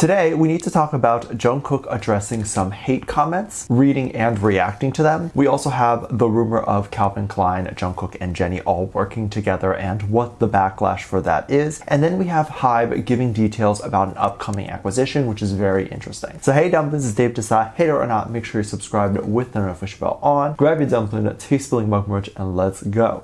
Today, we need to talk about Jung Kook addressing some hate comments, reading and reacting to them. We also have the rumor of Calvin Klein, Jung Kook, and Jennie all working together and what the backlash for that is. And then we have HYBE giving details about an upcoming acquisition, which is very interesting. So hey Dumplings, this is Dave Desai. Hater or not, make sure you're subscribed with the notification bell on. Grab your dumpling, taste spilling mug merch, and let's go.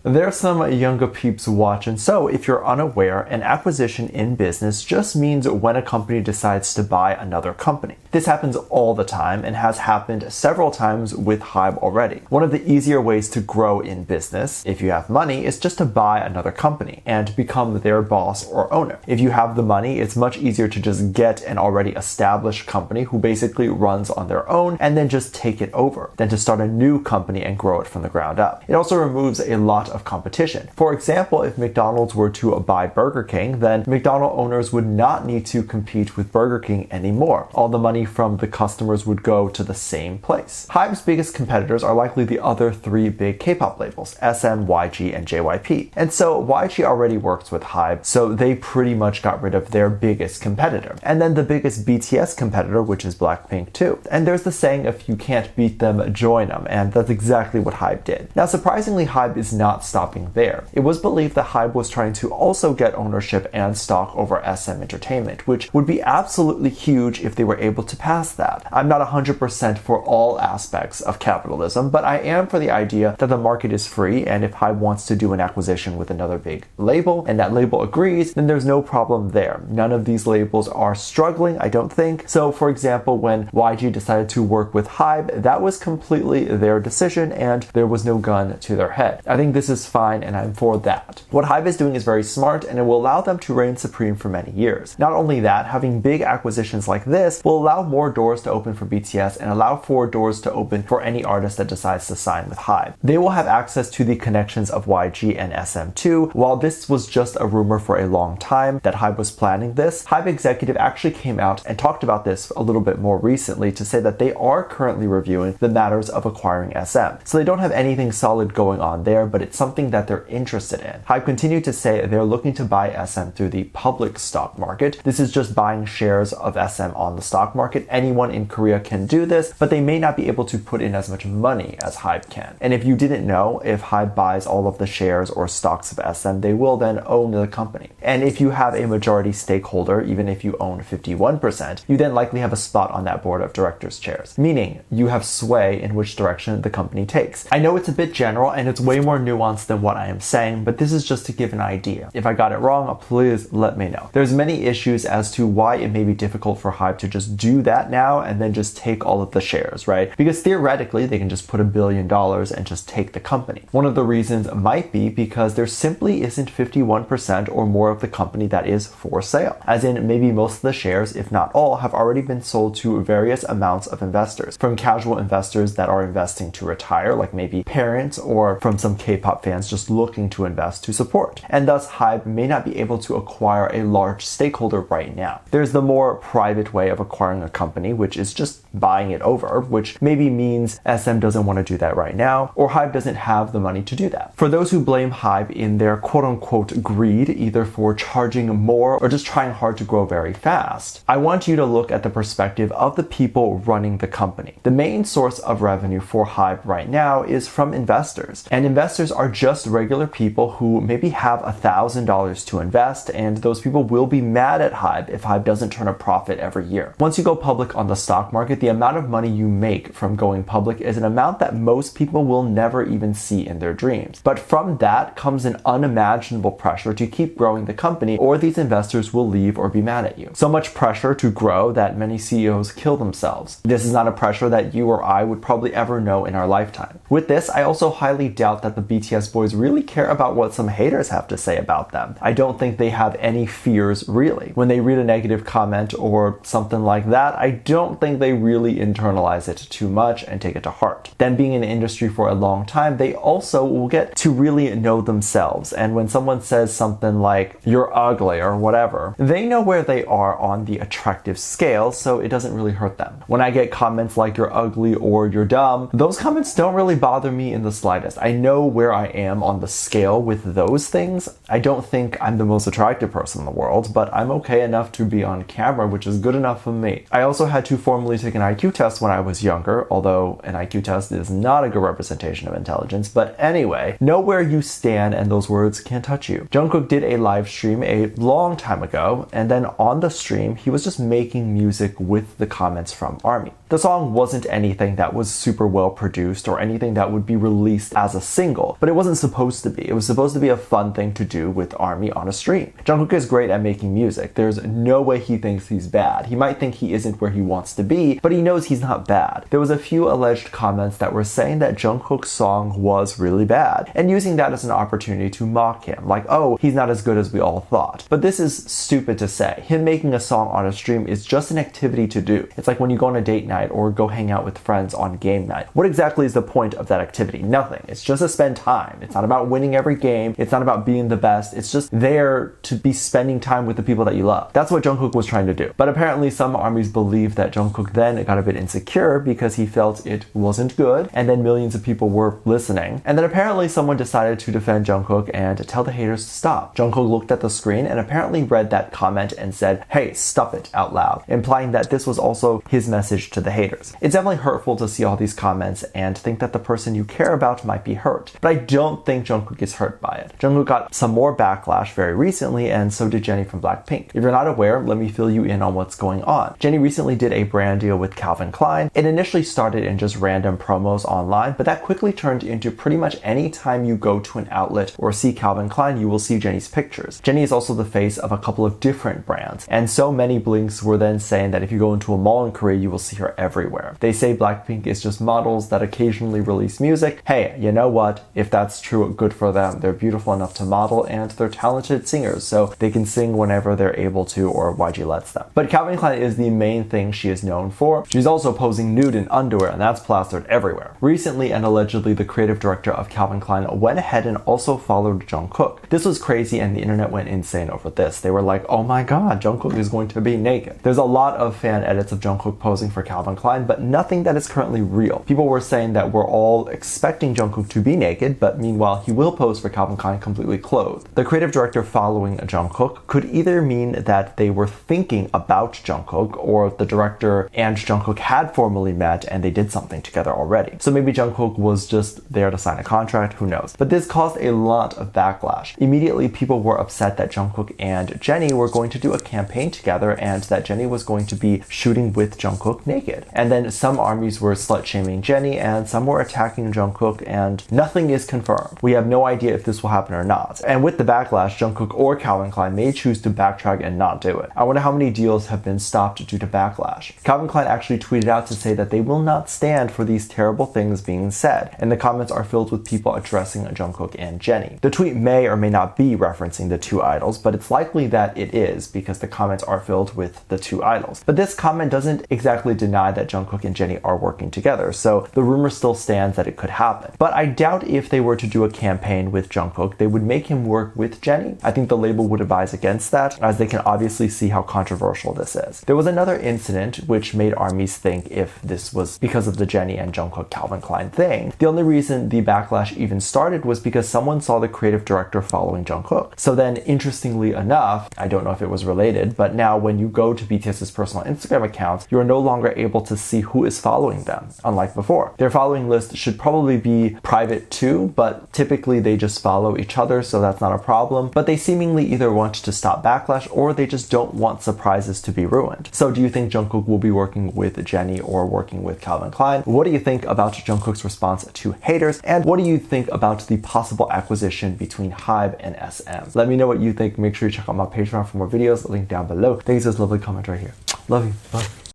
There's some younger peeps watching, so if you're unaware, an acquisition in business just means when a company decides to buy another company. This happens all the time and has happened several times with HYBE already. One of the easier ways to grow in business, if you have money, is just to buy another company and become their boss or owner. If you have the money, it's much easier to just get an already established company who basically runs on their own and then just take it over, than to start a new company and grow it from the ground up. It also removes a lot of competition. For example, if McDonald's were to buy Burger King, then McDonald's owners would not need to compete with Burger King anymore. All the money from the customers would go to the same place. HYBE's biggest competitors are likely the other three big K-pop labels, SM, YG, and JYP. And so YG already works with HYBE, so they pretty much got rid of their biggest competitor. And then the biggest BTS competitor, which is Blackpink too. And there's the saying, if you can't beat them, join them. And that's exactly what HYBE did. Now, surprisingly, HYBE is not stopping there. It was believed that HYBE was trying to also get ownership and stock over SM Entertainment, which would be absolutely huge if they were able to pass that. I'm not 100% for all aspects of capitalism, but I am for the idea that the market is free, and if HYBE wants to do an acquisition with another big label and that label agrees, then there's no problem there. None of these labels are struggling, I don't think. So for example, when YG decided to work with HYBE, that was completely their decision and there was no gun to their head. I think this is fine and I'm for that. What HYBE is doing is very smart and it will allow them to reign supreme for many years. Not only that, having big acquisitions like this will allow more doors to open for BTS and allow for doors to open for any artist that decides to sign with HYBE. They will have access to the connections of YG and SM too. While this was just a rumor for a long time that HYBE was planning this, HYBE executive actually came out and talked about this a little bit more recently to say that they are currently reviewing the matters of acquiring SM. So they don't have anything solid going on there, but it's something that they're interested in. HYBE continued to say they're looking to buy SM through the public stock market. This is just buying shares of SM on the stock market. Anyone in Korea can do this, but they may not be able to put in as much money as HYBE can. And if you didn't know, if HYBE buys all of the shares or stocks of SM, they will then own the company. And if you have a majority stakeholder, even if you own 51%, you then likely have a spot on that board of directors chairs, meaning you have sway in which direction the company takes. I know it's a bit general and it's way more nuanced than what I am saying, but this is just to give an idea. If I got it wrong, please let me know. There's many issues as to why it may be difficult for HYBE to just do that now and then just take all of the shares, right? Because theoretically, they can just put $1 billion and just take the company. One of the reasons might be because there simply isn't 51% or more of the company that is for sale. As in, maybe most of the shares, if not all, have already been sold to various amounts of investors, from casual investors that are investing to retire, like maybe parents, or from some K-pop fans just looking to invest to support. And thus, HYBE may not be able to acquire a large stakeholder right now. There's the more private way of acquiring a company, which is just buying it over, which maybe means SM doesn't want to do that right now, or HYBE doesn't have the money to do that. For those who blame HYBE in their quote-unquote greed, either for charging more or just trying hard to grow very fast, I want you to look at the perspective of the people running the company. The main source of revenue for HYBE right now is from investors, and investors are just regular people who maybe have $1,000 to invest, and those people will be mad at HYBE if HYBE doesn't turn a profit every year. Once you go public on the stock market, the amount of money you make from going public is an amount that most people will never even see in their dreams. But from that comes an unimaginable pressure to keep growing the company, or these investors will leave or be mad at you. So much pressure to grow that many CEOs kill themselves. This is not a pressure that you or I would probably ever know in our lifetime. With this, I also highly doubt that the BTS boys really care about what some haters have to say about them. I don't think they have any fears really. When they read a negative comment or something like that, I don't think they really internalize it too much and take it to heart. Then being in the industry for a long time, they also will get to really know themselves. And when someone says something like, "You're ugly" or whatever, they know where they are on the attractive scale, so it doesn't really hurt them. When I get comments like "you're ugly" or "you're dumb," those comments don't really bother me in the slightest. I know where I am on the scale with those things, I don't think I'm the most attractive person in the world, but I'm okay enough to be on camera, which is good enough for me. I also had to formally take an IQ test when I was younger, although an IQ test is not a good representation of intelligence. But anyway, know where you stand and those words can't touch you. Jung Kook did a live stream a long time ago, and then on the stream, he was just making music with the comments from ARMY. The song wasn't anything that was super well produced or anything that would be released as a single, but it wasn't supposed to be. It was supposed to be a fun thing to do with ARMY on a stream. Jung Kook is great at making music. There's no way he thinks he's bad. He might think he isn't where he wants to be, but he knows he's not bad. There was a few alleged comments that were saying that Jung Kook's song was really bad, and using that as an opportunity to mock him, like, oh, he's not as good as we all thought. But this is stupid to say. Him making a song on a stream is just an activity to do. It's like when you go on a date night or go hang out with friends on game night. What exactly is the point of that activity? Nothing. It's just to spend time. It's not about winning every game. It's not about being the best. It's just there to be spending time with the people that you love. That's what Jung Kook was trying to do. But apparently some ARMYs believe that Jung Kook then got a bit insecure because he felt it wasn't good, and then millions of people were listening. And then apparently someone decided to defend Jung Kook and tell the haters to stop. Jung Kook looked at the screen and apparently read that comment and said, "Hey, stop it," out loud, implying that this was also his message to the haters. It's definitely hurtful to see all these comments and think that the person you care about might be hurt. But I don't think Jung Kook is hurt by it. Jung Kook got some more backlash very recently, and so did Jennie from Blackpink. If you're not aware, let me fill you in on what's going on. Jennie recently did a brand deal with Calvin Klein. It initially started in just random promos online, but that quickly turned into pretty much any time you go to an outlet or see Calvin Klein, you will see Jennie's pictures. Jennie is also the face of a couple of different brands, and so many blinks were then saying that if you go into a mall in Korea, you will see her everywhere. They say Blackpink is just models that occasionally release music. Hey, you know what? If that's true, good for them. They're beautiful enough to model and they're talented singers, so they can sing whenever they're able to or YG lets them. But Calvin Klein is the main thing she is known for. She's also posing nude in underwear, and that's plastered everywhere. Recently and allegedly, the creative director of Calvin Klein went ahead and also followed Jung Kook. This was crazy and the internet went insane over this. They were like, oh my god, Jung Kook is going to be naked. There's a lot of fan edits of Jung Kook posing for Calvin Klein, but nothing that is currently real. People were saying that we're all expecting Jung Kook to be naked, but meanwhile he will pose for Calvin Klein completely clothed. The creative director following Jung Kook could either mean that they were thinking about Jung Kook, or the director and Jung Kook had formally met and they did something together already. So maybe Jung Kook was just there to sign a contract, who knows. But this caused a lot of backlash. Immediately people were upset that Jung Kook and Jennie were going to do a campaign together and that Jennie was going to be shooting with Jung Kook naked. And then some ARMYs were slut-shaming Jennie and some were attacking Jung Kook, and nothing is confirmed. We have no idea if this will happen or not. And with the backlash, Jung Kook or Calvin Klein may choose to backtrack and not do it. I wonder how many deals have been stopped due to backlash. Calvin Klein actually tweeted out to say that they will not stand for these terrible things being said, and the comments are filled with people addressing Jung Kook and Jennie. The tweet may or may not be referencing the two idols, but it's likely that it is because the comments are filled with the two idols. But this comment doesn't exactly deny that Jung Kook and Jennie are working together, so the rumor still stands that it could happen. But I doubt if they were to do a campaign with Jung Kook, they would make him work with Jennie. I think the label would advise against that, as they can obviously see how controversial this is. There was another incident which made ARMYs think if this was because of the Jennie and Jung Kook Calvin Klein thing. The only reason the backlash even started was because someone saw the creative director following Jung Kook. So then, interestingly enough, I don't know if it was related, but now when you go to BTS's personal Instagram account, you are no longer able to see who is following them, unlike before. Their following list should probably be private too, but typically they just follow each other, so that's not a problem. But they seemingly either want to stop backlash or they just don't want surprises to be ruined. So do you think Jung Kook will be working with Jennie or working with Calvin Klein? What do you think about Jung Kook's response to haters? And what do you think about the possible acquisition between HYBE and SM? Let me know what you think. Make sure you check out my Patreon for more videos, link down below. Thanks for this lovely comment right here. Love you. Bye.